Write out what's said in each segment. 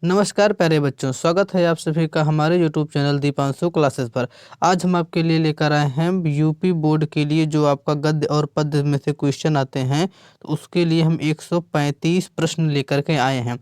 नमस्कार प्यारे बच्चों, स्वागत है आप सभी का हमारे यूट्यूब चैनल दीपांशु क्लासेस पर। आज हम आपके लिए लेकर आए हैं यूपी बोर्ड के लिए जो आपका गद्य और पद्य में से क्वेश्चन आते हैं, तो उसके लिए हम 135 प्रश्न लेकर के आए हैं।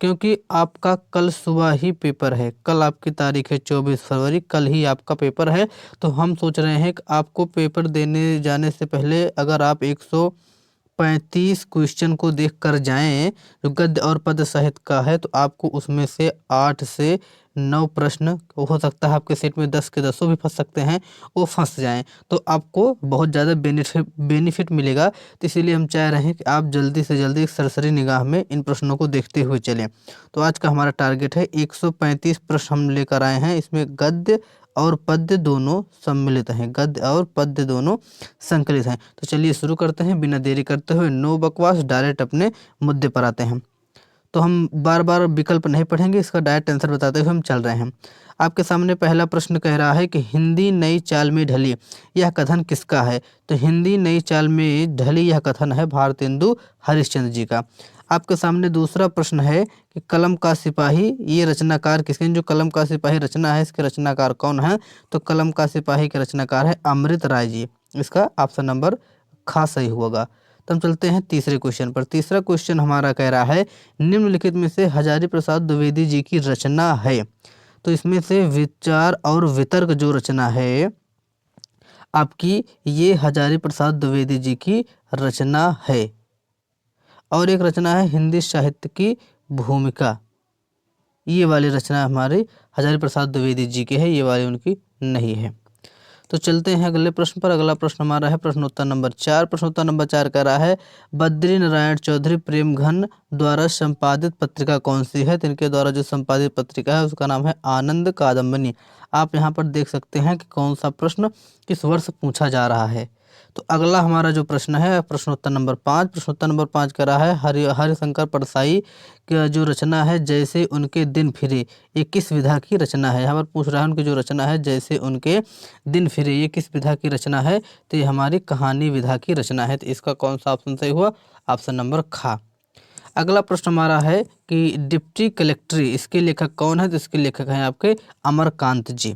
क्योंकि आपका कल सुबह ही पेपर है, कल आपकी तारीख है 24 फरवरी, कल ही आपका पेपर है। तो हम सोच रहे हैं कि आपको पेपर देने जाने से पहले अगर आप 135 क्वेश्चन को देख कर जाएं जो गद्य और पद्य साहित्य का है, तो आपको उसमें से 8 से 9 प्रश्न, हो सकता है आपके सेट में 10 के 10 भी फंस सकते हैं, वो फंस जाएं तो आपको बहुत ज़्यादा बेनिफिट मिलेगा। तो इसीलिए हम चाह रहे हैं कि आप जल्दी से जल्दी एक सरसरी निगाह में इन प्रश्नों को देखते हुए चलें। तो आज का हमारा टारगेट है 135 प्रश्न हम लेकर आए हैं। इसमें गद्य और पद्य दोनों सम्मिलित हैं, गद्य और पद्य दोनों संकलित हैं। तो चलिए शुरू करते हैं बिना देरी करते हुए, नो बकवास, डायरेक्ट अपने मुद्दे पर आते हैं। तो हम बार बार विकल्प नहीं पढ़ेंगे, इसका डायरेक्ट आंसर बताते हुए हम चल रहे हैं। आपके सामने पहला प्रश्न कह रहा है कि हिंदी नई चाल में ढली, यह कथन किसका है? तो हिंदी नई चाल में ढली यह कथन है भारतेंदु हरिश्चंद्र जी का। आपके सामने दूसरा प्रश्न है कि कलम का सिपाही, ये रचनाकार किसके? जो कलम का सिपाही रचना है, इसके रचनाकार कौन है? तो कलम का सिपाही के रचनाकार है अमृत राय जी। इसका ऑप्शन नंबर ख सही होगा। तो हम चलते हैं तीसरे क्वेश्चन पर। तीसरा क्वेश्चन हमारा कह रहा है निम्नलिखित में से हजारी प्रसाद द्विवेदी जी की रचना है। तो इसमें से विचार और वितर्क जो रचना है आपकी, ये हजारी प्रसाद द्विवेदी जी की रचना है। और एक रचना है हिंदी साहित्य की भूमिका, ये वाली रचना हमारे हजारी प्रसाद द्विवेदी जी की है, ये वाली उनकी नहीं है। तो चलते हैं अगले प्रश्न पर। अगला प्रश्न हमारा है प्रश्नोत्तर नंबर 4। प्रश्नोत्तर नंबर 4 कह रहा है बद्री नारायण चौधरी प्रेमघन द्वारा संपादित पत्रिका कौन सी है? तो इनके द्वारा जो संपादित पत्रिका है उसका नाम है आनंद कादम्बनी। आप यहाँ पर देख सकते हैं कि कौन सा प्रश्न किस वर्ष पूछा जा रहा है। तो अगला हमारा जो प्रश्न है प्रश्नोत्तर नंबर 5। प्रश्नोत्तर नंबर 5 कह रहा है हरिशंकर परसाई की जो रचना है जैसे उनके दिन फिरे, ये किस विधा की रचना है? यहाँ पर पूछ रहा है उनकी जो रचना है जैसे उनके दिन फिरे, ये किस विधा की रचना है? तो ये हमारी कहानी विधा की रचना है। तो इसका कौन सा ऑप्शन सही हुआ? ऑप्शन नंबर ख। अगला प्रश्न हमारा है कि डिप्टी कलेक्ट्री, इसके लेखक कौन है? तो इसके लेखक हैं आपके अमरकांत जी।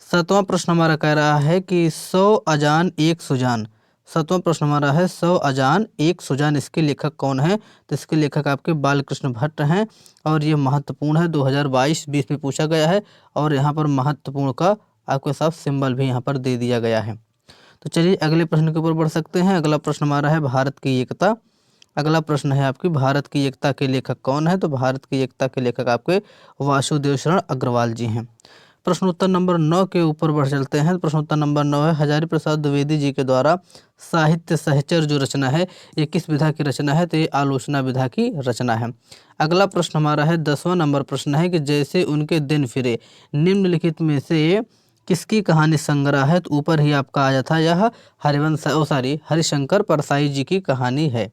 7वां प्रश्न हमारा कह रहा है कि 100 अजान एक सुजान। 7वां प्रश्न हमारा है 100 अजान एक सुजान, इसके लेखक कौन है? तो इसके लेखक आपके बालकृष्ण भट्ट हैं। और ये महत्वपूर्ण है, 2022-20 में पूछा गया है। और यहाँ पर महत्वपूर्ण का आपके साथ सिंबल भी यहाँ पर दे दिया गया है। तो चलिए अगले प्रश्न के ऊपर बढ़ सकते हैं। अगला प्रश्न हमारा है भारत की एकता। अगला प्रश्न है आपकी भारत की एकता के लेखक कौन है? तो भारत की एकता के लेखक आपके वासुदेव शरण अग्रवाल जी हैं। प्रश्नोत्तर नंबर 9 के ऊपर बढ़ चलते हैं। प्रश्नोत्तर नंबर 9 है हजारी प्रसाद द्विवेदी जी के द्वारा साहित्य सहचर जो रचना है, ये किस विधा की रचना है? तो ये आलोचना विधा की रचना है। अगला प्रश्न हमारा है 10वां नंबर प्रश्न है कि जैसे उनके दिन फिरे, निम्नलिखित में से किसकी कहानी संग्रह है? तो ऊपर ही आपका आया था, यह हरिशंकर परसाई जी की कहानी है।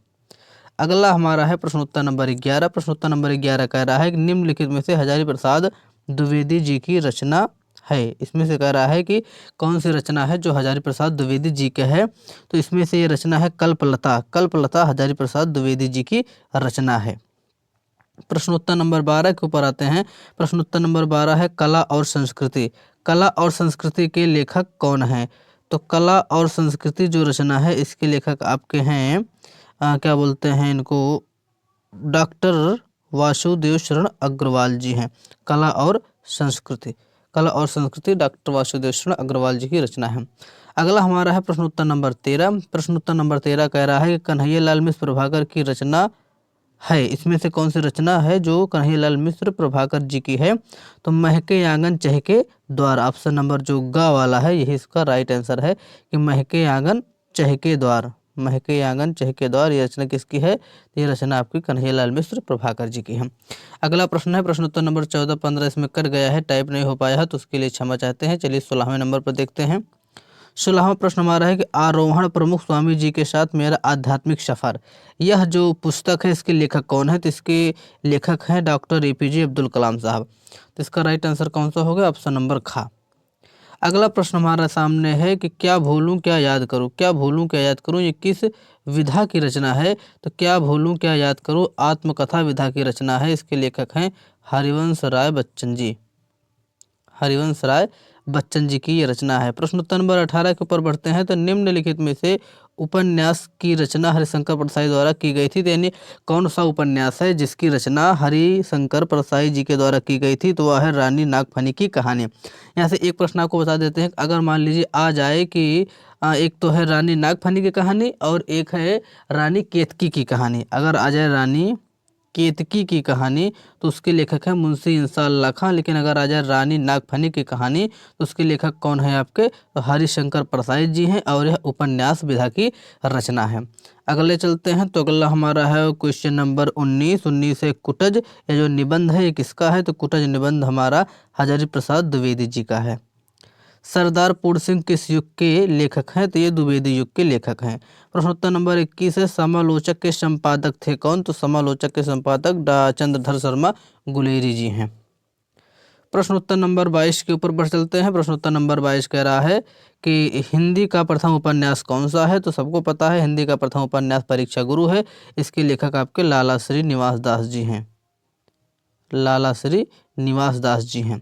अगला हमारा है प्रश्नोत्तर नंबर 11। प्रश्नोत्तर नंबर 11 कह रहा है कि निम्नलिखित में से हजारी प्रसाद द्विवेदी जी की रचना है। इसमें से कह रहा है कि कौन सी रचना है जो हजारी प्रसाद द्विवेदी जी का है? तो इसमें से ये रचना है कल्पलता। कल्पलता हजारी प्रसाद द्विवेदी जी की रचना है। प्रश्नोत्तर नंबर 12 के ऊपर आते हैं। प्रश्नोत्तर नंबर 12 है कला और संस्कृति। कला और संस्कृति के लेखक कौन हैं? तो कला और संस्कृति जो रचना है इसके लेखक आपके हैं क्या बोलते हैं इनको, डॉक्टर वासुदेव शरण अग्रवाल जी हैं। कला और संस्कृति, कला और संस्कृति डॉक्टर वासुदेव शरण अग्रवाल जी की रचना है। अगला हमारा है प्रश्नोत्तर नंबर 13। प्रश्नोत्तर नंबर 13 कह रहा है कि कन्हैयालाल मिश्र प्रभाकर की रचना है। इसमें से कौन सी रचना है जो कन्हैयालाल मिश्र प्रभाकर जी की है? तो महके आंगन चहके द्वार। ऑप्शन नंबर जो ग वाला है यही इसका राइट आंसर है कि महके आंगन चहके द्वार। महके आंगन चहके द्वार ये रचना किसकी है? ये रचना आपकी कन्हैयालाल मिश्र प्रभाकर जी की है। अगला प्रश्न है प्रश्नोत्तर नंबर 14-15, इसमें कट गया है, टाइप नहीं हो पाया है, तो उसके लिए क्षमा चाहते हैं। चलिए 16वें नंबर पर देखते हैं। 16वां प्रश्न हमारा है कि आरोहण प्रमुख स्वामी जी के साथ मेरा आध्यात्मिक सफर, यह जो पुस्तक है इसके लेखक कौन है? तो इसके लेखक हैं डॉक्टर APJ अब्दुल कलाम साहब। तो इसका राइट आंसर कौन सा होगा? ऑप्शन नंबर ख। अगला प्रश्न हमारा सामने है कि क्या भूलूं क्या याद करूं। क्या भूलूं क्या याद करूं, ये किस विधा की रचना है? तो क्या भूलूं क्या याद करूं आत्मकथा विधा की रचना है। इसके लेखक हैं हरिवंश राय बच्चन जी, हरिवंश राय बच्चन जी की ये रचना है। प्रश्न उत्तर नंबर 18 के ऊपर बढ़ते हैं। तो निम्नलिखित में से उपन्यास की रचना हरिशंकर परसाई द्वारा की गई थी। तो यानी कौन सा उपन्यास है जिसकी रचना हरिशंकर परसाई जी के द्वारा की गई थी? तो वह है रानी नागफनी की कहानी। यहाँ से एक प्रश्न आपको बता देते हैं, अगर मान लीजिए आ जाए कि एक तो है रानी नागफनी की कहानी और एक है रानी केतकी की कहानी। अगर आ जाए रानी केतकी की कहानी तो उसके लेखक है मुंशी इंसाअल्लाह खां। लेकिन अगर आ जाए रानी नागफनी की कहानी तो उसके लेखक कौन है आपके? तो हरिशंकर परसाई जी हैं और यह उपन्यास विधा की रचना है। अगले चलते हैं। तो अगला हमारा है क्वेश्चन नंबर 19 है कुटज। यह जो निबंध है ये किसका है? तो कुटज निबंध हमारा हजारी प्रसाद द्विवेदी जी का है। सरदार पूर्ण सिंह किस युग के लेखक हैं? तो ये द्विवेदी युग के लेखक हैं। प्रश्नोत्तर नंबर 21 है समालोचक के संपादक थे कौन? तो समालोचक के संपादक चंद्रधर शर्मा गुलेरी जी हैं। प्रश्नोत्तर नंबर 22 के ऊपर बढ़ चलते हैं। प्रश्नोत्तर नंबर 22 कह रहा है कि हिंदी का प्रथम उपन्यास कौन सा है? तो सबको पता है हिंदी का प्रथम उपन्यास परीक्षा गुरु है। इसके लेखक आपके लाला श्री निवास दास जी हैं, लाला श्री निवास दास जी हैं।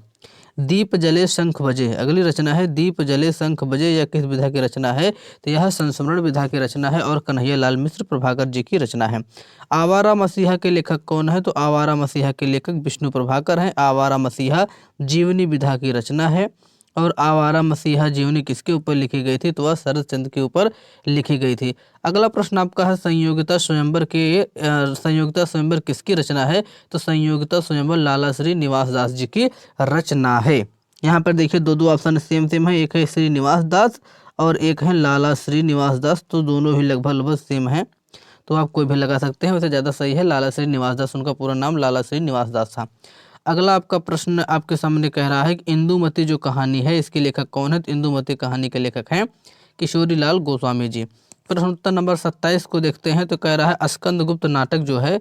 दीप जले शंख बजे, अगली रचना है दीप जले शंख बजे। यह किस विधा की रचना है? तो यह संस्मरण विधा की रचना है और कन्हैया लाल मिश्र प्रभाकर जी की रचना है। आवारा मसीहा के लेखक कौन है? तो आवारा मसीहा के लेखक विष्णु प्रभाकर हैं। आवारा मसीहा जीवनी विधा की रचना है और आवारा मसीहा जीवनी किसके ऊपर लिखी गई थी? तो वह शरद चंद्र के ऊपर लिखी गई थी। अगला प्रश्न आपका है संयोगिता स्वयंवर संयोगिता स्वयंवर किसकी रचना है? तो संयोगिता स्वयंवर लाला श्री निवास दास जी की रचना है। यहाँ पर देखिए दो ऑप्शन सेम सेम है, एक है श्री निवास दास और एक है लाला श्री निवास दास। तो दोनों ही लगभग सेम है, तो आप कोई भी लगा सकते हैं। वैसे ज़्यादा सही है लाला श्री निवास दास, उनका पूरा नाम लाला श्री निवास दास था। अगला आपका प्रश्न आपके सामने कह रहा है कि इंदुमती जो कहानी है इसके लेखक कौन है? तो इंदुमती कहानी के लेखक हैं किशोरी लाल गोस्वामी जी। प्रश्न उत्तर नंबर 27 को देखते हैं। तो कह रहा है स्कंदगुप्त नाटक जो है,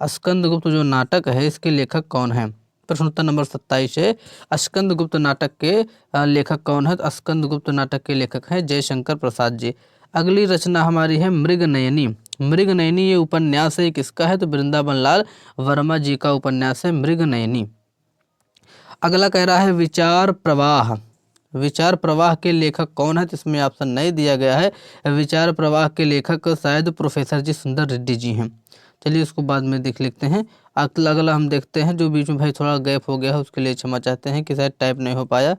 स्कंदगुप्त जो नाटक है इसके लेखक कौन है? प्रश्न उत्तर नंबर 27 है स्कंदगुप्त नाटक के लेखक कौन है? तो स्कंदगुप्त नाटक के लेखक हैं जयशंकर प्रसाद जी। अगली रचना हमारी है मृगनयनी। मृगनयनी ये उपन्यास है किसका है? तो वृंदावन लाल वर्मा जी का उपन्यास है मृगनयनी। अगला कह रहा है विचार प्रवाह। विचार प्रवाह के लेखक कौन है? तो इसमें ऑप्शन नहीं दिया गया है। विचार प्रवाह के लेखक शायद प्रोफेसर जी सुंदर रेड्डी जी हैं। चलिए उसको बाद में देख लेते हैं। अगला हम देखते हैं, जो बीच में भाई थोड़ा गैप हो गया है उसके लिए क्षमा चाहते हैं कि शायद टाइप नहीं हो पाया।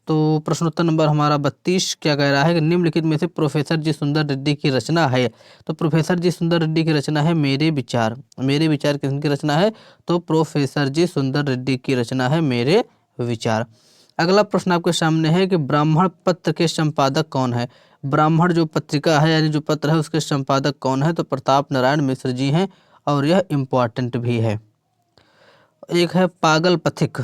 तो प्रश्नोत्तर नंबर हमारा 32 क्या कह रहा है कि निम्नलिखित में से प्रोफेसर जी सुंदर रेड्डी की रचना है? तो प्रोफेसर जी सुंदर रेड्डी की रचना है मेरे विचार। मेरे विचार किसकी रचना है? तो प्रोफेसर जी सुंदर रेड्डी की रचना है मेरे विचार। अगला प्रश्न आपके सामने है कि ब्राह्मण पत्र के संपादक कौन है? ब्राह्मण जो पत्रिका है यानी जो पत्र है उसके संपादक कौन है? तो प्रताप नारायण मिश्र जी हैं और यह इम्पॉर्टेंट भी है। एक है पागल पथिक।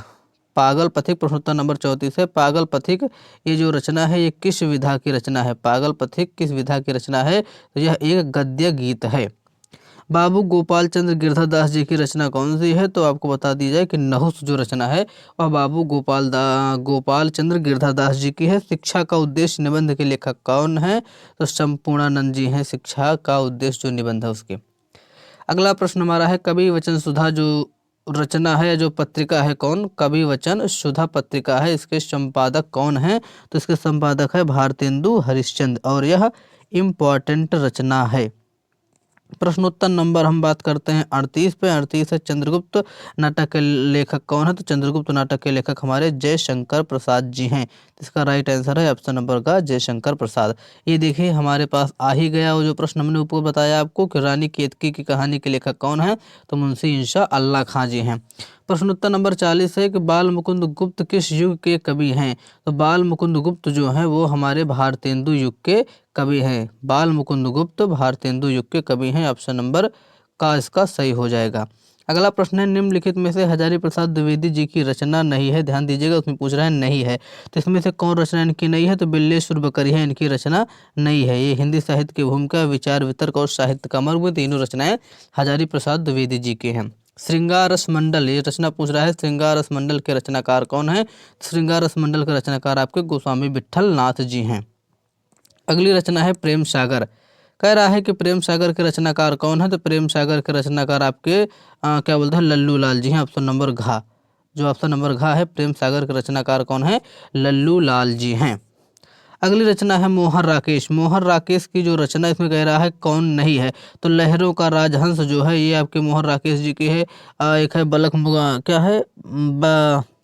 पागल पथिक प्रश्नोत्तर नंबर 34 है। पागल पथिक ये जो रचना है ये किस विधा की रचना है? पागल पथिक किस विधा की रचना है? तो यह एक गद्य गीत है। बाबू गोपाल चंद्र गिरधर दास जी की रचना कौन सी है? तो आपको बता दी जाए कि नहुस जो रचना है वह बाबू गोपाल चंद्र गिरधर दास जी की है। शिक्षा का उद्देश्य निबंध के लेखक कौन है? तो संपूर्णानंद जी हैं शिक्षा का उद्देश्य जो निबंध है उसके। अगला प्रश्न हमारा है कवि वचन सुधा जो रचना है जो पत्रिका है कौन? कवि वचन सुधा पत्रिका है, इसके संपादक कौन है? तो इसके संपादक है भारतेंदु हरिश्चंद्र और यह इम्पॉर्टेंट रचना है। प्रश्नोत्तर नंबर हम बात करते हैं 38 पे। 38 है चंद्रगुप्त नाटक के लेखक कौन है? तो चंद्रगुप्त नाटक के लेखक हमारे जयशंकर प्रसाद जी हैं। इसका राइट आंसर है ऑप्शन नंबर का जयशंकर प्रसाद। ये देखिए हमारे पास आ ही गया वो जो प्रश्न हमने ऊपर बताया आपको कि रानी केतकी की कहानी के लेखक कौन है? तो मुंशी इंशाअल्लाह खां जी हैं। प्रश्नोत्तर नंबर 40 है कि बाल मुकुंद गुप्त किस युग के कवि हैं? तो बाल मुकुंद गुप्त जो हैं वो हमारे भारतेंदु युग के कवि हैं। बाल मुकुंद गुप्त भारतेंदु युग के कवि हैं। ऑप्शन नंबर का इसका सही हो जाएगा। अगला प्रश्न है निम्नलिखित में से हजारी प्रसाद द्विवेदी जी की रचना नहीं है। ध्यान दीजिएगा उसमें पूछ रहा है नहीं है, तो इसमें से कौन रचना इनकी नहीं है? तो बिल्लेश्वर बकरिया इनकी रचना नहीं है। ये हिंदी साहित्य की भूमिका, विचार वितर्क और साहित्य का मर्म तीनों रचनाएं हजारी प्रसाद द्विवेदी जी के हैं। श्रृंगार रस मंडल ये रचना पूछ रहा है श्रृंगार रस मंडल के रचनाकार कौन है? श्रृंगार रस मंडल के रचनाकार आपके गोस्वामी विट्ठल नाथ जी हैं। अगली रचना है प्रेम सागर। कह रहा है कि प्रेम सागर के रचनाकार कौन है, तो प्रेम सागर के रचनाकार आपके क्या बोलते हैं, लल्लू लाल जी हैं। ऑप्शन नंबर घ, जो ऑप्शन नंबर घ है, प्रेम सागर के रचनाकार कौन है, लल्लू लाल जी हैं। अगली रचना है मोहन राकेश। मोहन राकेश की जो रचना इसमें कह रहा है कौन नहीं है, तो लहरों का राजहंस जो है ये आपके मोहन राकेश जी की है। एक है क्या है,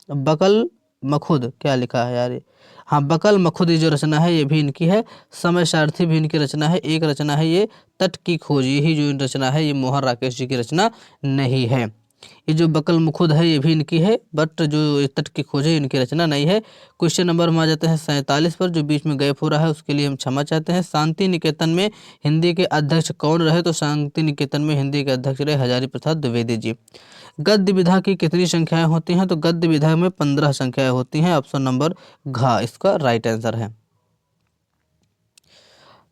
बकल मखुद, क्या लिखा है यार ये, हाँ बकल मखुद, ये जो रचना है ये भी इनकी है। समय सारथी भी इनकी रचना है। एक रचना है ये तट की खोज, यही जो रचना है ये मोहन राकेश जी की रचना नहीं है। ये जो बकल मुखुद है ये भी इनकी है, बट जो ये तट की खोज है इनकी रचना नहीं है। क्वेश्चन नंबर हम आ जाते हैं 47 पर, जो बीच में गैप हो रहा है उसके लिए हम क्षमा चाहते हैं। शांति निकेतन में हिंदी के अध्यक्ष कौन रहे, तो शांति निकेतन में हिंदी के अध्यक्ष रहे हजारी प्रसाद द्विवेदी जी। गद्य विधा की कितनी संख्याएं होती हैं, तो गद्य विधा में 15 संख्याएं होती हैं। ऑप्शन नंबर घ इसका राइट आंसर है।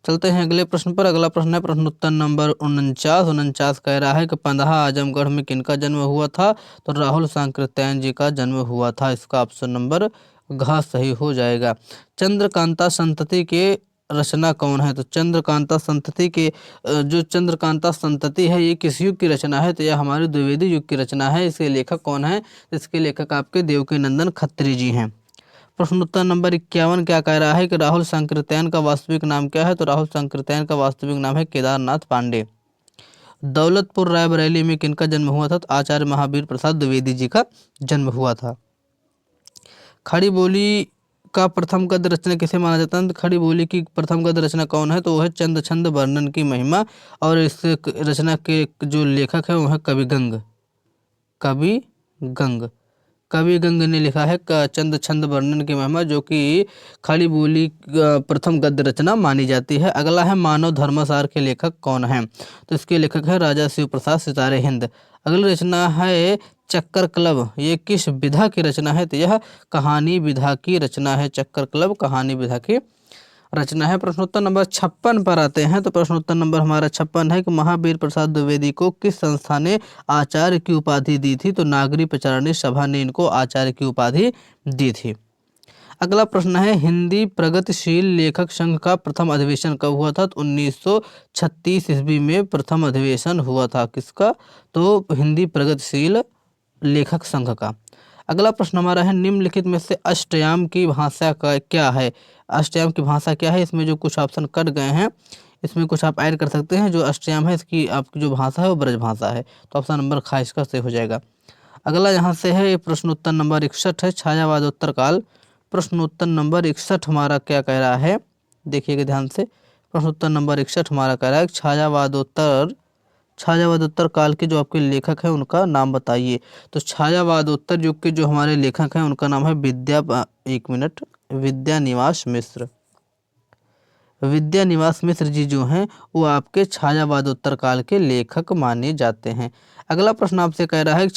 चलते हैं अगले प्रश्न पर। अगला प्रश्न है प्रश्नोत्तर नंबर 49 कह रहा है कि पंदहा आजमगढ़ में किनका जन्म हुआ था, तो राहुल सांकृत्यायन जी का जन्म हुआ था। इसका ऑप्शन नंबर घ सही हो जाएगा। चंद्रकांता संतति के रचना कौन है, तो चंद्रकांता संतति के जो चंद्रकांता संतति है ये किस युग की रचना है, तो यह हमारे द्विवेदी युग की रचना है। इसके लेखक कौन है, इसके लेखक आपके देवकी नंदन खत्री जी हैं। प्रश्नोत्तर नंबर 51 क्या कह रहा है कि राहुल सांकृत्यायन का वास्तविक नाम क्या है, तो राहुल सांकृत्यायन का वास्तविक नाम है केदारनाथ पांडे। दौलतपुर रायबरेली में किनका जन्म हुआ था, तो आचार्य महावीर प्रसाद द्विवेदी जी का जन्म हुआ था। खड़ी बोली का प्रथम गद्य रचना किसे माना जाता है, तो खड़ी बोली की प्रथम गद्य रचना कौन है, तो वह है चंद छंद वर्णन की महिमा, और इस रचना के जो लेखक है वो है कवि गंग। कवि गंग ने लिखा है चंद छंद वर्णन की महिमा, जो कि खड़ी बोली प्रथम गद्य रचना मानी जाती है। अगला है मानव धर्मसार के लेखक कौन हैं, तो इसके लेखक है राजा शिव प्रसाद सितारे हिंद। अगली रचना है चक्कर क्लब, ये किस विधा की रचना है, तो यह कहानी विधा की रचना है। चक्कर क्लब कहानी विधा की रचना है। प्रश्नोत्तर नंबर 56 पर आते हैं, तो प्रश्नोत्तर नंबर हमारा 56 है कि महावीर प्रसाद द्विवेदी को किस संस्था ने आचार्य की उपाधि दी थी, तो नागरी प्रचारणी सभा ने इनको आचार्य की उपाधि दी थी। अगला प्रश्न है हिंदी प्रगतिशील लेखक संघ का प्रथम अधिवेशन कब हुआ था, तो 1936 ईस्वी में प्रथम अधिवेशन हुआ था। किसका, तो हिंदी प्रगतिशील लेखक संघ का। अगला प्रश्न हमारा है निम्नलिखित में से अष्टयाम की भाषा का क्या है, अष्टयाम की भाषा क्या है। इसमें जो कुछ ऑप्शन कट गए हैं इसमें कुछ आप ऐड कर सकते हैं। जो अष्टयाम है इसकी आपकी जो भाषा है वो ब्रज भाषा है, तो ऑप्शन नंबर ख इसका सही हो जाएगा। अगला यहाँ से है प्रश्नोत्तर नंबर 61 है छायावादोत्तर काल। प्रश्नोत्तर नंबर 61 हमारा क्या कह रहा है, देखिएगा ध्यान से। प्रश्नोत्तर नंबर 61 हमारा कह रहा है छायावादोत्तर काल के जो आपके लेखक हैं उनका नाम बताइए। तो छायावादोत्तर युग के जो हमारे लेखक हैं उनका नाम है विद्यानिवास मिश्र। विद्यानिवास मिश्र जी जो हैं वो आपके छायावादोत्तर काल के लेखक माने जाते हैं। अगला प्रश्न आपसे कह रहा है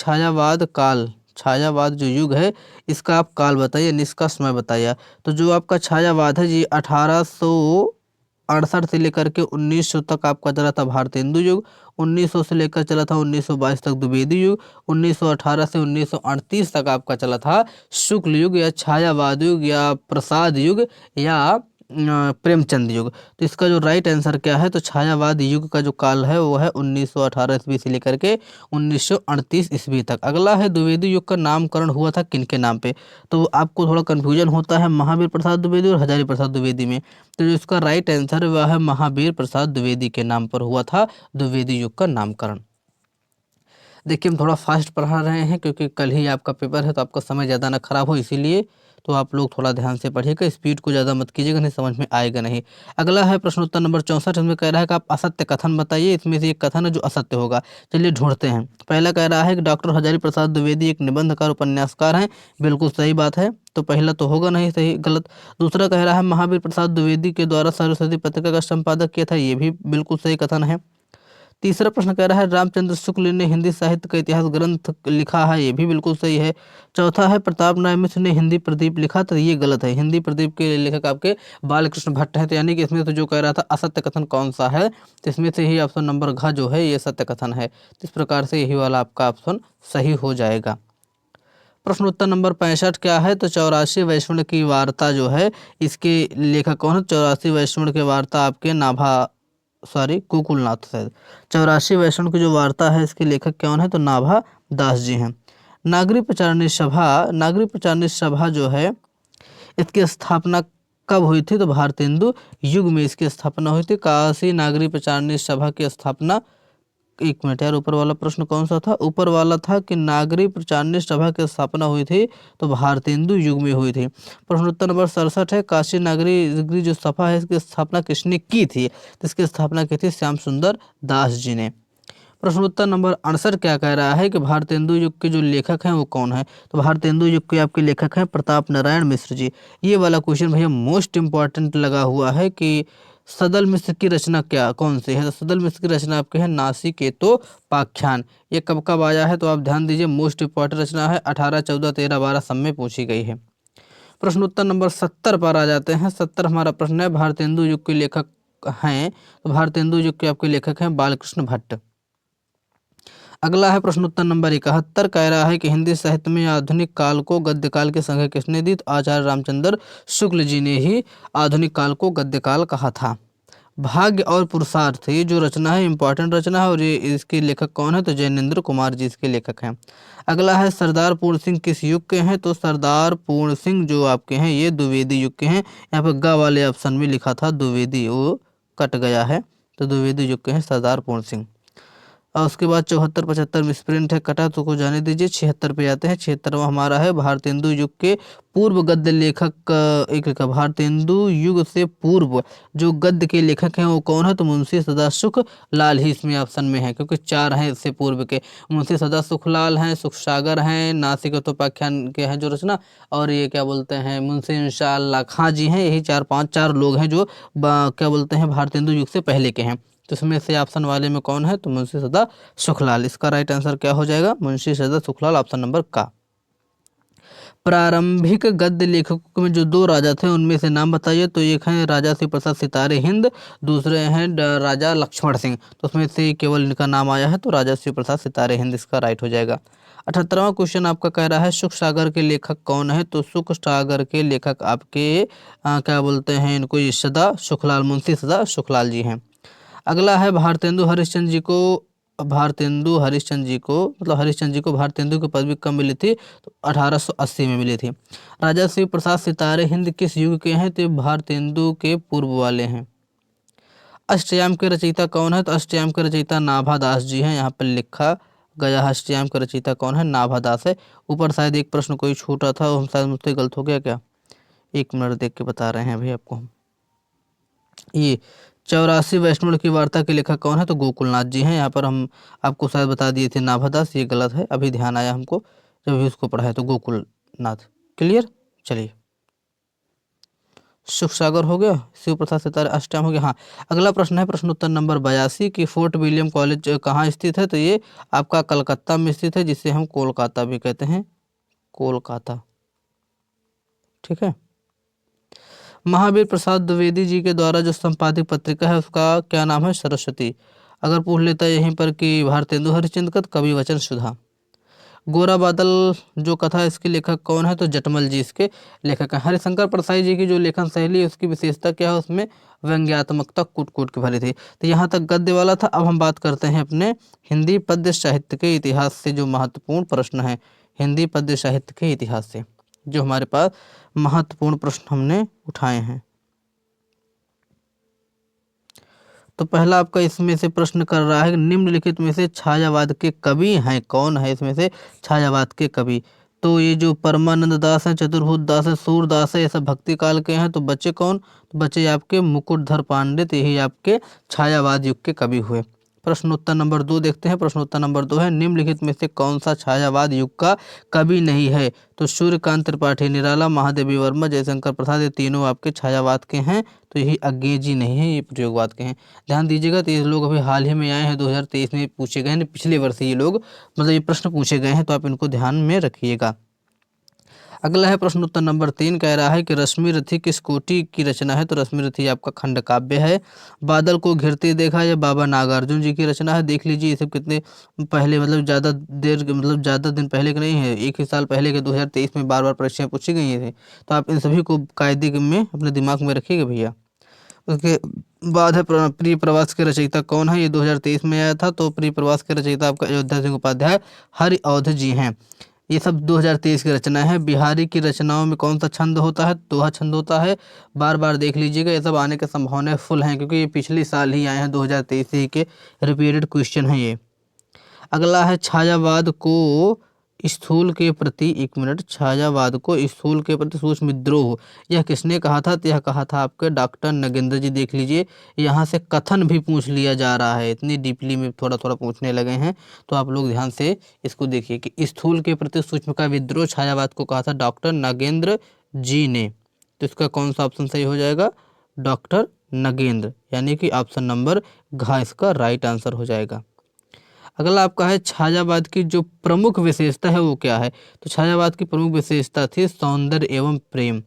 छायावाद जो युग है इसका आप काल बताइए, इसका समय बताइए। तो जो आपका छायावाद है जी 1868 से लेकर के 1900 तक आपका चला था भारतेंदु युग। 1900 से लेकर चला था 1922 तक द्विवेदी युग। 1918 से 1938 तक आपका चला था शुक्ल युग या छायावाद युग या प्रसाद युग या प्रेमचंद युग। तो इसका जो राइट आंसर क्या है, तो छायावाद युग का जो काल है वो है 1918 ईस्वी से लेकर के 1938 ईस्वी तक। अगला है द्विवेदी युग का नामकरण हुआ था किनके नाम पे, तो आपको थोड़ा कन्फ्यूजन होता है महावीर प्रसाद द्विवेदी और हजारी प्रसाद द्विवेदी में। तो जो इसका राइट आंसर है वह है महावीर प्रसाद द्विवेदी के नाम पर हुआ था द्विवेदी युग का नामकरण। देखिए हम थोड़ा फास्ट पढ़ा रहे हैं क्योंकि कल ही आपका पेपर है, तो आपका समय ज़्यादा ना खराब हो, इसीलिए तो आप लोग थोड़ा ध्यान से पढ़िएगा, स्पीड को ज़्यादा मत कीजिएगा, नहीं समझ में आएगा नहीं। अगला है प्रश्नोत्तर नंबर 64, इसमें कह रहा है कि आप असत्य कथन बताइए। इसमें से एक कथन है जो असत्य होगा, चलिए ढूंढते हैं। पहला कह रहा है कि डॉक्टर हजारी प्रसाद द्विवेदी एक निबंधकार उपन्यासकार हैं, बिल्कुल सही बात है, तो पहला तो होगा नहीं, सही गलत। दूसरा कह रहा है महावीर प्रसाद द्विवेदी के द्वारा सरस्वती पत्रिका का संपादक किया था, ये भी बिल्कुल सही कथन है। तीसरा प्रश्न कह रहा है रामचंद्र शुक्ल ने हिंदी साहित्य का इतिहास ग्रंथ लिखा है, ये भी बिल्कुल सही है। चौथा है प्रताप नारायण मिश्र ने हिंदी प्रदीप लिखा, तो ये गलत है। हिंदी प्रदीप के लेखक आपके बालकृष्ण भट्ट हैं, तो यानी कि इसमें तो जो कह रहा था असत्य कथन कौन सा है, तो इसमें से ही ऑप्शन नंबर घ जो है ये सत्य कथन है। इस प्रकार से यही वाला आपका ऑप्शन सही हो जाएगा। प्रश्नोत्तर नंबर 65 क्या है, तो 84 वैष्णव की वार्ता जो है इसके लेखक कौन है। 84 वैष्णव की वार्ता आपके नाभा सॉरी गोकुलनाथ शायद। 84 वैष्णव की जो वार्ता है इसके लेखक कौन है? तो नाभा दास जी हैं। नागरी प्रचारणी सभा जो है इसकी स्थापना कब हुई थी? तो भारतेंदु युग में इसकी स्थापना हुई थी। काशी नागरी प्रचारणी सभा की स्थापना, एक मिनट यार, ऊपर वाला प्रश्न कौन सा था? ऊपर वाला था कि नागरी प्रचारणी सभा की स्थापना हुई थी तो भारतेंदु युग में हुई थी। प्रश्न उत्तर नंबर 67 है, काशी नागरी जो सभा है इसकी स्थापना किसने की थी? तो इसकी स्थापना की थी श्याम सुंदर दास जी ने। प्रश्न उत्तर नंबर 68 क्या कह रहा है कि भारतेंदु युग के जो लेखक हैं वो कौन है? तो भारतेंदु युग के आपके लेखक हैं प्रताप नारायण मिश्र जी। ये वाला क्वेश्चन भैया मोस्ट इंपॉर्टेंट लगा हुआ है कि सदल मिश्र की रचना कौन सी है? तो सदल मिश्र की रचना आपके है नासिकेतोपाख्यान। ये कब कब आया है? तो आप ध्यान दीजिए, मोस्ट इंपॉर्टेंट रचना है, 18, 14, 13, 12 सब में पूछी गई है। प्रश्न उत्तर नंबर 70 पर आ जाते हैं। 70 हमारा प्रश्न है, भारतेंदु युग के लेखक हैं, तो भारतेंदु युग के आपके लेखक हैं बालकृष्ण भट्ट। अगला है प्रश्न उत्तर नंबर 71, कह रहा है कि हिंदी साहित्य में आधुनिक काल को गद्य काल की संज्ञा किसने दी? तो आचार्य रामचंद्र शुक्ल जी ने ही आधुनिक काल को गद्य काल कहा था। भाग्य और पुरुषार्थ, ये जो रचना है इंपॉर्टेंट रचना है, और ये इसके लेखक कौन है? तो जैनेन्द्र कुमार जी इसके लेखक हैं। अगला है सरदार पूर्ण सिंह किस युग के हैं? तो सरदार पूर्ण सिंह जो आपके हैं ये द्विवेदी युग के हैं। यहाँ पे ग वाले ऑप्शन में लिखा था द्विवेदी, वो कट गया है, तो द्विवेदी युग के हैं सरदार पूर्ण सिंह। और उसके बाद 74, 75 मिसप्रिंट है, कटा तो को जाने दीजिए। 76 पे आते हैं। 76वां हमारा है, भारतेंदु युग के पूर्व गद्य लेखक, एक लिखा भारतेंदु युग से पूर्व जो गद्य के लेखक हैं वो कौन है? तो मुंशी सदासुख लाल ही इसमें ऑप्शन में है, क्योंकि 4 हैं इससे पूर्व के। मुंशी सदासुख लाल हैं, सुखसागर हैं, नासिकेतोपाख्यान के हैं जो रचना, और ये क्या बोलते हैं मुंशी इंशाअल्लाह खां जी हैं। यही 4 लोग हैं जो क्या बोलते हैं भारतेंदु युग से पहले के हैं। तो इसमें से ऑप्शन वाले में कौन है? तो मुंशी सदा सुखलाल। इसका राइट आंसर क्या हो जाएगा? मुंशी सदा सुखलाल, ऑप्शन नंबर का। प्रारंभिक गद्य लेखकों में जो 2 राजा थे उनमें से नाम बताइए। तो एक है राजा शिव प्रसाद सितारे हिंद, दूसरे हैं राजा लक्ष्मण सिंह। तो उसमें से केवल इनका नाम आया है, तो राजा शिव प्रसाद सितारे हिंद इसका राइट हो जाएगा। 78वां क्वेश्चन आपका कह रहा है सुख सागर के लेखक कौन है? तो सुख सागर के लेखक आपके क्या बोलते हैं इनको, ये सदा सुखलाल, मुंशी सदा सुखलाल जी हैं। अगला है भारतेंदु हरिश्चंद्र जी को, मतलब हरिश्चंद्र जी को भारतेंदु की पदवी कब मिली थी? तो 1880 में मिली थी। राजा शिव प्रसाद सितारे हिंद किस युग के हैं? तो भारतेंदु के पूर्व वाले हैं। अष्टयाम के रचयिता कौन है? तो अष्टयाम के रचयिता नाभा दास जी हैं, यहाँ पर लिखा गया है। अष्टयाम का रचयिता कौन है? नाभा दास है। ऊपर शायद एक प्रश्न कोई छूटा था, वो शायद मुझसे गलत हो गया क्या? 1 मिनट देख के बता रहे हैं अभी आपको हम। ये 84 वैष्णव की वार्ता के लेखक कौन है? तो गोकुलनाथ जी हैं। यहाँ पर हम आपको शायद बता दिए थे नाभादास, ये गलत है, अभी ध्यान आया हमको जब भी उसको पढ़ा है। तो गोकुलनाथ, क्लियर। चलिए, सुख सागर हो गया, शिव प्रसाद सितारे अष्टयाम हो गया। हाँ, अगला प्रश्न है प्रश्न उत्तर नंबर 82 कि फोर्ट विलियम कॉलेज कहाँ स्थित है? तो ये आपका कलकत्ता में स्थित है, जिसे हम कोलकाता भी कहते हैं, कोलकाता। ठीक है। महावीर प्रसाद द्विवेदी जी के द्वारा जो संपादित पत्रिका है उसका क्या नाम है? सरस्वती। अगर पूछ लेता है यहीं पर कि भारतेंदु हरिश्चंद्र का, कवि वचन सुधा। गोरा बादल जो कथा इसके लेखक कौन है? तो जटमल जी इसके लेखक हैं। हरिशंकर परसाई जी की जो लेखन शैली है उसकी विशेषता क्या है? उसमें व्यंग्यात्मकता कूट कूट के भरी थी। तो यहाँ तक गद्य वाला था। अब हम बात करते हैं अपने हिंदी पद्य साहित्य के इतिहास से, जो महत्वपूर्ण प्रश्न है हिंदी पद्य साहित्य के इतिहास से, जो हमारे पास महत्वपूर्ण प्रश्न हमने उठाए हैं। तो पहला आपका इसमें से प्रश्न कर रहा है निम्नलिखित में से छायावाद के कवि हैं कौन है? इसमें से छायावाद के कवि, तो ये जो परमानंद दास हैं, चतुर्भुज दास है, सूरदास है, ये सब भक्ति काल के हैं। तो बच्चे कौन? तो बच्चे आपके मुकुटधर पांडित, यही आपके छायावाद युग के कवि हुए। प्रश्नोत्तर नंबर 2 देखते हैं। प्रश्नोत्तर नंबर 2 है निम्नलिखित में से कौन सा छायावाद युग का कवि नहीं है? तो सूर्यकांत त्रिपाठी निराला, महादेवी वर्मा, जयशंकर प्रसाद, ये तीनों आपके छायावाद के हैं। तो यही अज्ञेय जी नहीं है, ये प्रयोगवाद के हैं। ध्यान दीजिएगा, तो ये लोग अभी हाल ही में आए हैं, 2023 में पूछे गए हैं, पिछले वर्ष ये लोग मतलब ये प्रश्न पूछे गए हैं, तो आप इनको ध्यान में रखिएगा। अगला है प्रश्न उत्तर नंबर 3, कह रहा है कि रश्मि रथी किस कोटि की रचना है? तो रश्मि रथी आपका खंड काव्य है। बादल को घिरते देखा, यह बाबा नागार्जुन जी की रचना है। देख लीजिए ये सब कितने पहले, मतलब ज़्यादा दिन पहले के नहीं है, एक ही साल पहले के 2023 में बार बार परीक्षाएं पूछी गई थी। तो आप इन सभी को कायदे में अपने दिमाग में रखिएगा भैया। उसके बाद है प्रिय प्रवास के रचयिता कौन है, ये 2023 में आया था। तो प्रिय प्रवास के रचयिता आपका अयोध्या सिंह उपाध्याय हरि अवध जी हैं। ये सब 2023 की रचना है। बिहारी की रचनाओं में कौन सा छंद होता है, दोहा छंद होता है। बार बार देख लीजिएगा, ये सब आने की संभावनाएं फुल हैं क्योंकि ये पिछले साल ही आए हैं, 2023 ही के रिपीटेड क्वेश्चन है ये। अगला है छायावाद को स्थूल के प्रति, 1 मिनट, छायावाद को स्थूल के प्रति सूक्ष्म विद्रोह यह किसने कहा था, तो यह कहा था आपके डॉक्टर नगेंद्र जी। देख लीजिए, यहाँ से कथन भी पूछ लिया जा रहा है, इतनी डीपली में थोड़ा थोड़ा पूछने लगे हैं, तो आप लोग ध्यान से इसको देखिए कि स्थूल के प्रति सूक्ष्म का विद्रोह छायावाद को कहा था डॉक्टर नगेंद्र जी ने। तो इसका कौन सा ऑप्शन सही हो जाएगा, डॉक्टर नगेंद्र, यानी कि ऑप्शन नंबर घ इसका राइट आंसर हो जाएगा। अगला आपका है छायावाद की जो प्रमुख विशेषता है वो क्या है, तो छायावाद की प्रमुख विशेषता थी सौंदर्य एवं प्रेम,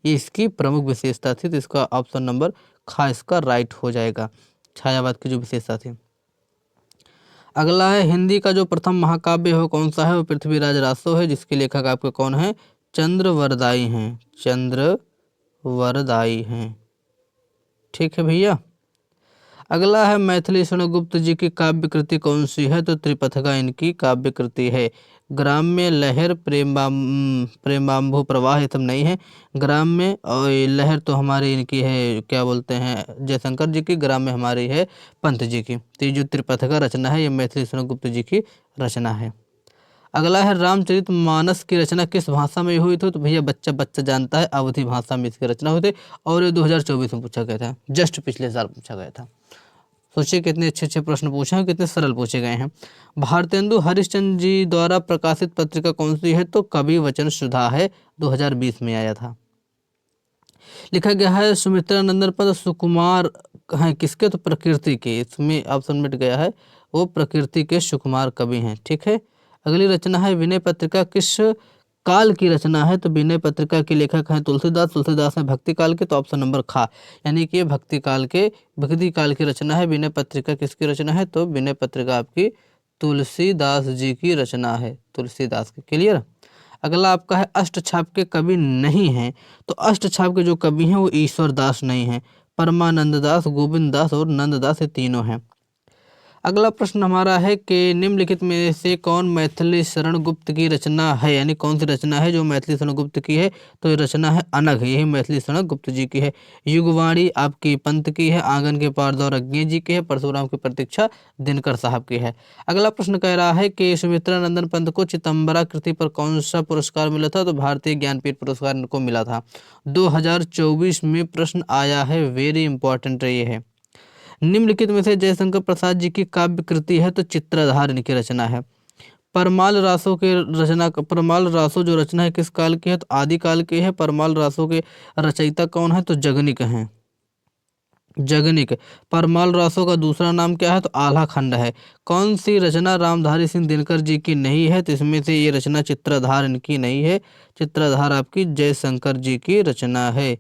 ये इसकी प्रमुख विशेषता थी। तो इसका ऑप्शन नंबर ख इसका राइट हो जाएगा, छायावाद की जो विशेषता थी। अगला है हिंदी का जो प्रथम महाकाव्य है वो कौन सा है, वो पृथ्वीराज रासो है, जिसके लेखक आपके कौन है, चंद्रवरदाई हैं, चंद्रवरदाई हैं। ठीक है भैया। अगला है मैथिली शरणगुप्त जी की काव्य कृति कौन सी है, तो त्रिपथगा इनकी काव्य कृति है। ग्राम्य, लहर, प्रेमाम्भु प्रवाह ये सब नहीं है। ग्राम्य और लहर तो हमारी इनकी है, क्या बोलते हैं, जयशंकर जी की। ग्राम्य हमारी है पंत जी की। तो ये जो त्रिपथगा रचना है ये मैथिली शरणगुप्त जी की रचना है। अगला है रामचरितमानस की रचना किस भाषा में हुई थी, तो भैया बच्चा बच्चा जानता है, अवधी भाषा में इसकी रचना हुई थी और ये 2024 में पूछा गया था, जस्ट पिछले साल पूछा गया था। सोचिए कितने अच्छे अच्छे प्रश्न पूछे हैं, कितने सरल पूछे गए हैं। भारतेंदु हरिश्चंद्र जी द्वारा प्रकाशित पत्रिका कौन सी है, तो कवि वचन सुधा है, 2020 में आया था। लिखा गया है सुमित्रा नंदन पद सुकुमार हैं किसके, तो प्रकृति के, इसमें ऑप्शन मिट गया है, वो प्रकृति के सुकुमार कवि हैं। ठीक है। अगली रचना है विनय पत्रिका किस काल की रचना है, तो विनय पत्रिका के लेखक हैं तुलसीदास। तुलसीदास हैं भक्ति काल के, तो ऑप्शन नंबर खा, यानी कि भक्ति काल की रचना है। विनय पत्रिका किसकी रचना है, तो विनय पत्रिका आपकी तुलसीदास जी की रचना है, तुलसीदास की। क्लियर। अगला आपका है अष्टछाप के कवि नहीं हैं, तो अष्टछाप के जो कवि हैं वो ईश्वर दास नहीं हैं, परमानंद दास, गोविंद दास और नंद दास, ये तीनों हैं। अगला प्रश्न हमारा है कि निम्नलिखित में से कौन मैथिली शरण गुप्त की रचना है, यानी कौन सी रचना है जो मैथिली शरण गुप्त की है, तो ये रचना है अनघ, यही मैथिली शरण गुप्त जी की है। युगवाणी आपकी पंत की है, आंगन के पार दौरज्ञ जी की है, परशुराम की प्रतीक्षा दिनकर साहब की है। अगला प्रश्न कह रहा है कि सुमित्रा नंदन पंत को चितंबरा कृति पर कौन सा पुरस्कार मिला था, तो भारतीय ज्ञानपीठ पुरस्कार इनको मिला था, 2024 में प्रश्न आया है, वेरी इंपॉर्टेंट ये है। निम्नलिखित में से जयशंकर प्रसाद जी की काव्य कृति है, तो चित्रधार इनकी रचना है। परमाल रासो जो रचना है किस काल की है, तो आदि काल की है। परमाल रासो के रचयिता कौन है, तो जगनिक हैं, जगनिक। परमाल रासो का दूसरा नाम क्या है, तो आल्हा खंड है। कौन सी रचना रामधारी सिंह दिनकर जी की नहीं है, तो इसमें से ये रचना चित्रधार इनकी नहीं है, चित्रधार आपकी जयशंकर जी की रचना है।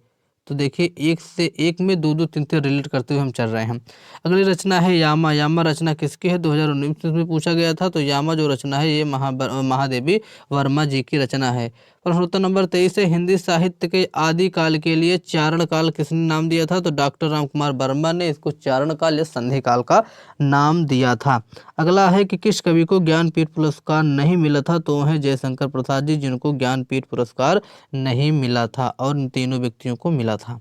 तो देखिए एक से एक में दो दो तीन तीन रिलेट करते हुए हम चल रहे हैं। अगली रचना है यामा। यामा रचना किसकी है, 2019 में पूछा गया था। तो यामा जो रचना है ये महादेवी वर्मा जी की रचना है। प्रश्न उत्तर नंबर 23 है हिंदी साहित्य के आदि काल के लिए चारण काल किसने नाम दिया था, तो डॉक्टर राम कुमार वर्मा ने इसको चारण काल या संधि काल का नाम दिया था। अगला है कि किस कवि को ज्ञानपीठ पुरस्कार नहीं मिला था, तो वह जयशंकर प्रसाद जी, जिनको ज्ञानपीठ पुरस्कार नहीं मिला था और इन तीनों व्यक्तियों को मिला था।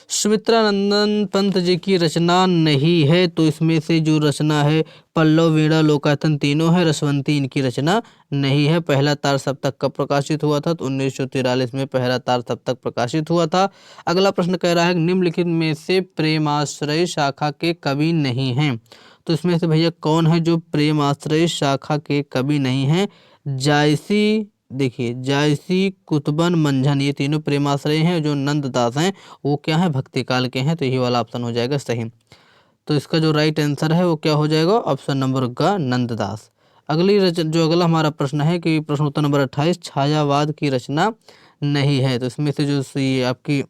सुमित्रा नंदन पंत जी की रचना नहीं है, तो इसमें से जो रचना है पल्लव, वीणा, लोकायतन तीनों है, रसवंती इनकी रचना नहीं है। पहला तार सप्तक कब प्रकाशित हुआ था, तो 1943 में पहला तार सप्तक प्रकाशित हुआ था। अगला प्रश्न कह रहा है निम्नलिखित में से प्रेमाश्रय शाखा के कवि नहीं हैं, तो इसमें से भैया कौन है जो प्रेमाश्रय शाखा के कवि नहीं हैं, जायसी, देखिए जायसी, कुतुबन, मंझन, ये तीनों प्रेमाश्रय हैं। जो नंददास हैं वो क्या है, भक्ति काल के हैं, तो यही वाला ऑप्शन हो जाएगा सही। तो इसका जो राइट आंसर है वो क्या हो जाएगा, ऑप्शन नंबर ग नंददास। जो अगला हमारा प्रश्न है कि प्रश्न उत्तर नंबर 28 छायावाद की रचना नहीं है, तो इसमें से जो ये आपकी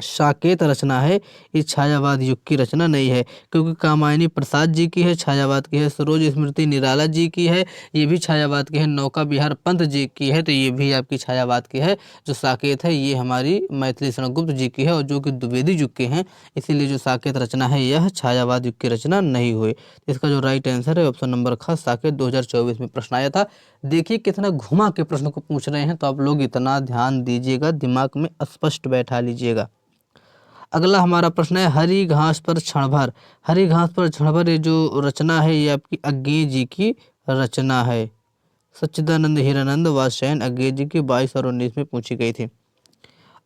साकेत रचना है, ये छायावाद युग की रचना नहीं है, क्योंकि कामायनी प्रसाद जी की है, छायावाद की है। सरोज स्मृति निराला जी की है, ये भी छायावाद की है। नौका विहार पंत जी की है, तो ये भी आपकी छायावाद की है। जो साकेत है ये हमारी मैथिली शरण गुप्त जी की है, और जो कि द्विवेदी युग के हैं, इसीलिए जो साकेत रचना है यह छायावाद युग की रचना नहीं हुई। इसका जो राइट आंसर है ऑप्शन नंबर ख, साकेत। 2024 में प्रश्न आया था। देखिए कितना घुमा के प्रश्न को पूछ रहे हैं, तो आप लोग इतना ध्यान दीजिएगा, दिमाग में स्पष्ट बैठा लीजिएगा। अगला हमारा प्रश्न है, हरी घास पर क्षण भर। हरी घास पर क्षण भर ये जो रचना है ये आपकी अज्ञेय जी की रचना है। सच्चिदानंद हीरानंद वात्स्यायन अज्ञेय जी की 22 और 19 में पूछी गई थी।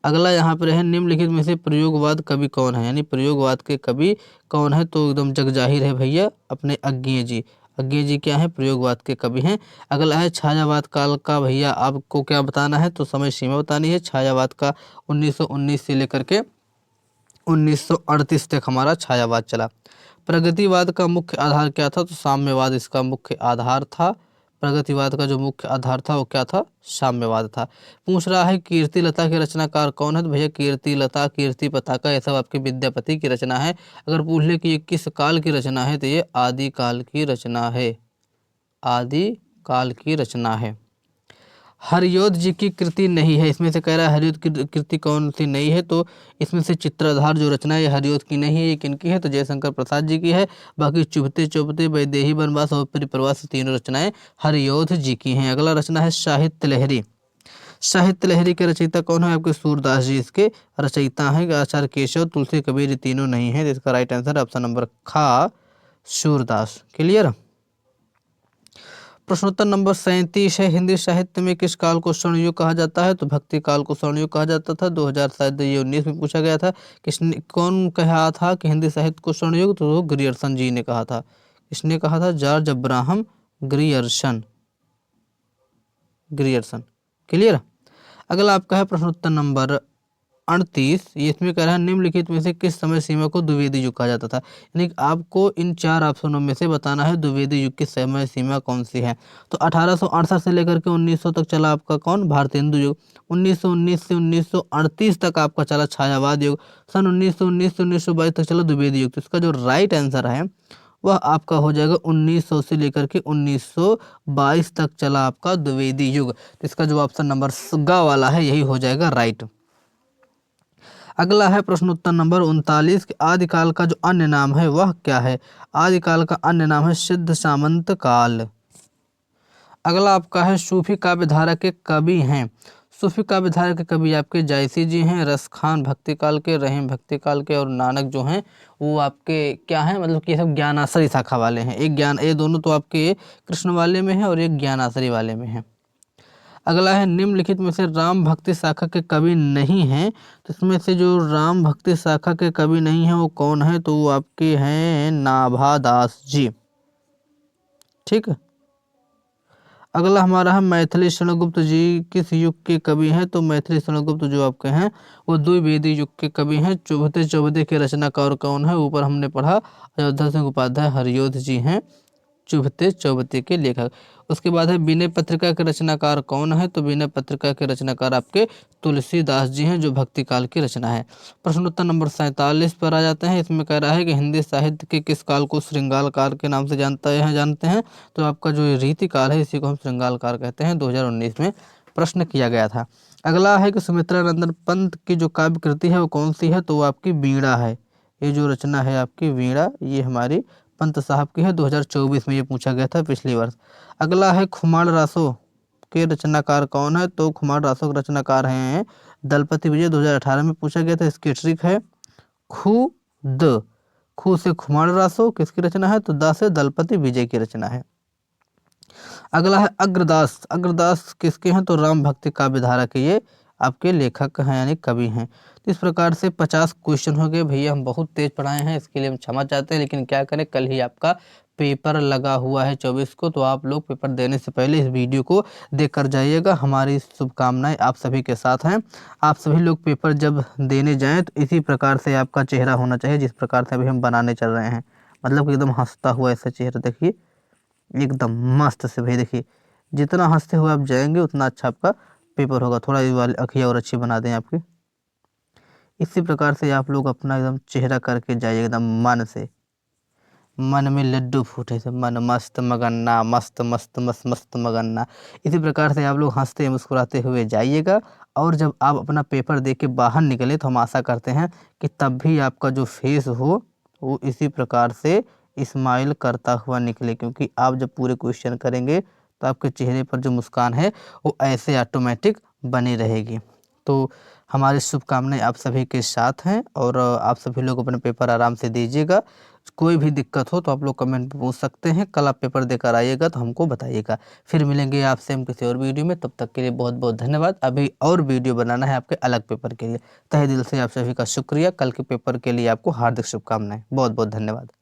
अगला यहाँ पर है, निम्नलिखित में से प्रयोगवाद कवि कौन है, यानी प्रयोगवाद के कवि कौन है, तो एकदम जग जाहिर है भैया, अपने अज्ञेय जी। अज्ञेय जी क्या है, प्रयोगवाद के कवि हैं। अगला है, छायावाद काल का भैया आपको क्या बताना है, तो समय सीमा बतानी है। छायावाद का 1919 से लेकर के 1938 तक हमारा छायावाद चला। प्रगतिवाद का मुख्य आधार क्या था, तो साम्यवाद इसका मुख्य आधार था। प्रगतिवाद का जो मुख्य आधार था वो क्या था, साम्यवाद था। पूछ रहा है कीर्तिलता के रचनाकार कौन है, तो भैया कीर्तिलता, कीर्ति पताका, ये सब आपके विद्यापति की रचना है। अगर पूछ ले कि ये किस काल की रचना है, तो ये आदि काल की रचना है, आदि काल की रचना है। हरियोध जी की कृति नहीं है, इसमें से कह रहा है हरियोध की कृति कौन सी नहीं है, तो इसमें से चित्राधार जो रचना है ये हरियोध की नहीं है, ये किनकी है, तो जयशंकर प्रसाद जी की है। बाकी चुभते चुभते, वैदेही वनवास और परिप्रवास, तीनों रचनाएं हरियोध जी की हैं। अगला रचना है साहित्य लहरी। साहित्य लहरी के रचयिता कौन है, आपके सूरदास जी इसके रचयिता हैं। आचार्य केशव, तुलसी, कबीर, ये तीनों नहीं है, इसका राइट आंसर ऑप्शन नंबर खा, सूरदास। क्लियर। प्रश्नोत्तर नंबर 37 है, हिंदी साहित्य में किस काल को स्वर्णयुग कहा जाता है, तो भक्ति काल को स्वर्णयुग कहा जाता था। 2019 में पूछा गया था, किसने कौन कहा था कि हिंदी साहित्य को स्वर्णयुग, तो ग्रियर्सन जी ने कहा था। किसने कहा था, George Abraham Grierson, Grierson. Clear. अगला आपका है प्रश्नोत्तर नंबर 38, ये इसमें कह रहा है, निम्नलिखित में से किस समय सीमा को द्विवेदी युग कहा जाता था, यानी कि आपको इन 4 ऑप्शनों में से बताना है द्विवेदी युग की समय सीमा कौन सी है। तो 1868 से लेकर के 1900 तक चला आपका कौन, भारतेंदु युग। 1919 से 1938 तक आपका चला छायावाद युग। सन 1919 से 1922 तक चला द्विवेदी युग। तो इसका जो राइट आंसर है वह आपका हो जाएगा 1900 से लेकर के 1922 तक चला आपका द्विवेदी युग। तो इसका जो ऑप्शन नंबर ग वाला है यही हो जाएगा राइट। अगला है प्रश्नोत्तर नंबर 39, आदिकाल का जो अन्य नाम है वह क्या है। आदिकाल का अन्य नाम है सिद्ध सामंत काल। अगला आपका है, सूफी काव्यधारा के कवि हैं। सूफी काव्यधारा के कवि आपके जायसी जी हैं, रस खान भक्ति काल के, रहीम भक्ति काल के, और नानक जो हैं वो आपके क्या हैं, मतलब कि ये सब ज्ञानासरी शाखा वाले हैं। एक ज्ञान, ये दोनों तो आपके कृष्ण वाले में है और एक ज्ञानासरी वाले में है। अगला है, निम्नलिखित में से राम भक्ति शाखा के कवि नहीं हैं, तो इसमें से जो राम भक्ति शाखा के कवि नहीं हैं वो कौन है, तो वो आपके हैं नाभादास जी। ठीक है। अगला हमारा है, मैथिली शरणगुप्त जी किस युग के कवि हैं, तो मैथिली शरणगुप्त जो आपके हैं वो द्विवेदी युग के कवि हैं। चौबते चौबते के रचनाकार कौन है, ऊपर हमने पढ़ा, अयोध्या सिंह उपाध्याय हरियोध जी हैं चुभते चौबते के लेखक। उसके बाद है, विनय पत्रिका के रचनाकार कौन है, तो विनय पत्रिका के रचनाकार आपके तुलसीदास जी हैं, जो भक्ति काल की रचना है। प्रश्नोत्तर नंबर 47 पर आ जाते हैं। इसमें कह रहा है कि हिंदी साहित्य के किस काल को श्रृंगार काल के नाम से जानते हैं, तो आपका जो रीति काल है इसी को हम श्रृंगार काल कहते हैं। 2019 में प्रश्न किया गया था। अगला है कि सुमित्रा नंदन पंत की जो काव्य कृति है वो कौन सी है, तो वो आपकी वीणा है। ये जो रचना है आपकी वीणा, ये हमारी पंत साहब की है। 2024 में ये पूछा गया था, पिछले वर्ष। अगला है, खुमाण रासो के रचनाकार कौन है, तो खुमाण रासो के रचनाकार हैं दलपति विजय। 2018 में पूछा गया था। इसकी ट्रिक है खू द, खू से खुमाण रासो किसकी रचना है, तो दा से दलपति विजय की रचना है। अगला है अग्रदास। अग्रदास किसके हैं, तो राम भक्ति काव्यधारा के ये आपके लेखक हैं, यानी कवि हैं। तो इस प्रकार से 50 क्वेश्चन हो गए भैया। हम बहुत तेज पढ़ाए हैं, इसके लिए हम क्षमा चाहते हैं, लेकिन क्या करें, कल ही आपका पेपर लगा हुआ है 24 को, तो आप लोग पेपर देने से पहले इस वीडियो को देख कर जाइएगा। हमारी शुभकामनाएं आप सभी के साथ हैं। आप सभी लोग पेपर जब देने जाएं तो इसी प्रकार से आपका चेहरा होना चाहिए, जिस प्रकार से अभी हम बनाने चल रहे हैं। मतलब कि एकदम हंसता हुआ ऐसा चेहरा, देखिए एकदम मस्त से भाई। देखिए जितना हंसते हुए आप जाएंगे उतना अच्छा आपका पेपर होगा। थोड़ा ये वाली अखियाँ और अच्छी बना दें आपकी, इसी प्रकार से आप लोग अपना एकदम चेहरा करके जाइए एकदम मन से, मन में लड्डू फूटे से, मन मस्त मगन्ना, मस्त मस्त मस्त मस्त मगन्ना। इसी प्रकार से आप लोग हंसते मुस्कुराते हुए जाइएगा। और जब आप अपना पेपर दे के बाहर निकले तो हम आशा करते हैं कि तब भी आपका जो फेस हो वो इसी प्रकार से स्माइल करता हुआ निकले, क्योंकि आप जब पूरे क्वेश्चन करेंगे तो आपके चेहरे पर जो मुस्कान है वो ऐसे ऑटोमेटिक बनी रहेगी। तो हमारी शुभकामनाएं आप सभी के साथ हैं, और आप सभी लोग अपना पेपर आराम से दीजिएगा। कोई भी दिक्कत हो तो आप लोग कमेंट में पूछ सकते हैं। कल आप पेपर देकर आइएगा तो हमको बताइएगा। फिर मिलेंगे आपसे हम किसी और वीडियो में, तब तक के लिए बहुत बहुत धन्यवाद। अभी और वीडियो बनाना है आपके अलग पेपर के लिए। तहे दिल से आप सभी का शुक्रिया। कल के पेपर के लिए आपको हार्दिक शुभकामनाएं। बहुत बहुत धन्यवाद।